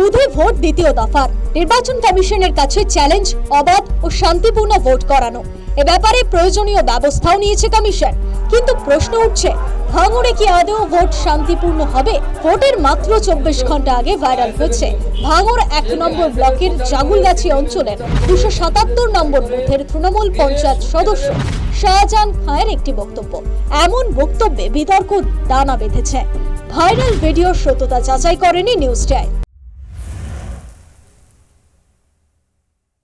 বুধে vote দ্বিতীয় দফার নির্বাচন কমিশনের কাছে চ্যালেঞ্জ অবাধ ও শান্তিপূর্ণ ভোট করানো। এ ব্যাপারে প্রয়োজনীয় ব্যবস্থাও নিয়েছে কমিশন, কিন্তু প্রশ্ন উঠছে ভাঙড়ে কি আদৌ ভোট শান্তিপূর্ণ হবে? ভোটের মাত্র 24 ঘন্টা আগে ভাইরাল হয়েছে ভাঙড় 1 নম্বর ব্লকের জাগুলগাছি অঞ্চলের 277 নম্বর বুথের তৃণমূল পঞ্চায়েত সদস্য শাহজাহান খানের একটি বক্তব্য। এমন বক্তব্যে বিতর্ক দানা বেঁধেছে। ভাইরাল ভিডিওর সত্যতা যাচাই করেনি নিউজ টাইম।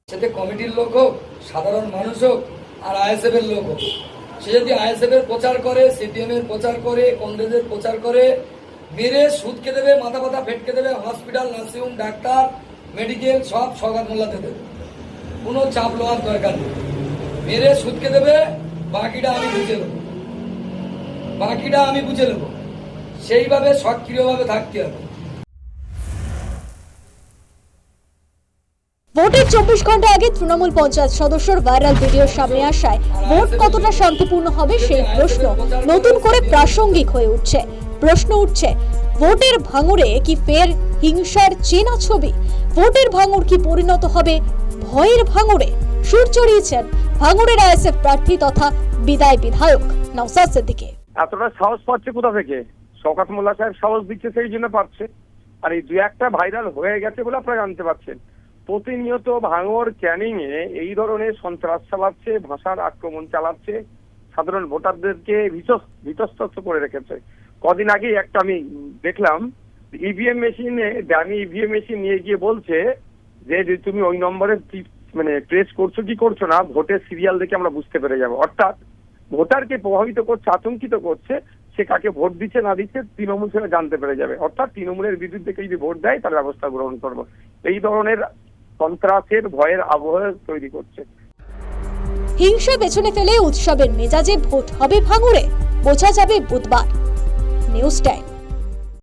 সেটা কমিটির লোক হোক, সাধারণ মানুষ হোক, আর আইএসএফ এর লোক হোক, সে যদি আইএসএফ এর প্রচার করে, সিপিএম এর প্রচার করে, কংগ্রেসের প্রচার করে, মেরে সুদকে দেবে, মাথা ব্যথা ফেটকে দেবে, হসপিটাল, নার্সিংহোম, ডাক্তার, মেডিকেল সব সওগাত মোল্লাতে দেবে, কোনো চাপ লওয়ার দরকার নেই। মেরে সুদকে দেবে, বাকিটা আমি বুঝে নেবো। সেইভাবে সক্রিয়ভাবে থাকতে হবে। ভোটের 24 ঘন্টা আগে তৃণমূল পঞ্চায়েত সদস্যর ভাইরাল ভিডিও সামনে আসায় ভোট কতটা শান্তিপূর্ণ হবে সেই প্রশ্ন নতুন করে প্রাসঙ্গিক হয়ে উঠছে। প্রশ্ন উঠছে, ভোটের ভাঙড়ে কি ফের হিংসার চেনা ছবি? ভোটের ভাঙড় কি পরিণত হবে ভয়ের ভাঙড়ে? সুর চড়িয়েছেন ভাঙড়ের আইএসএফ প্রার্থী তথা বিদায় বিধায়ক নওশাদ সিদ্দিকী। এতটা সাহস পাচ্ছে কোথা থেকে? শওকত মোল্লা সাহেব সাহস দিচ্ছে, সেই জন্য পাচ্ছে। আর এই 2-1টা ভাইরাল হয়ে গেছে বলে আপনারা জানতে পারছেন। প্রতিনিয়ত ভাঙড় ক্যানিং এ এই ধরনের সন্ত্রাস চালাচ্ছে, ভাষার আক্রমণ চালাচ্ছে, সাধারণ ভোটারদেরকে ভীতস্ত করে রেখেছে। কদিন আগে একটা আমি দেখলাম, ইভিএম মেশিনে দামি ইভিএম মেশিন নিয়ে গিয়ে বলছে যে তুমি ওই নম্বরে প্রেস করছো কি করছো না, ভোটের সিরিয়াল দেখে আমরা বুঝতে পেরে যাবো। অর্থাৎ ভোটারকে প্রভাবিত করছে, আতঙ্কিত করছে, সে কাকে ভোট দিচ্ছে না দিচ্ছে তৃণমূল সেটা জানতে পেরে যাবে। অর্থাৎ তৃণমূলের বিরুদ্ধে কেউ যদি ভোট দেয় তার ব্যবস্থা গ্রহণ করবো, এই ধরনের সন্ত্রাসের ভয়ের আবহাওয়া তৈরি করছে। হিংসা পেছনে ফেলে উৎসবের মেজাজে ভোট হবে ভাঙড়ে, বোঝা যাবে বুধবার। News time.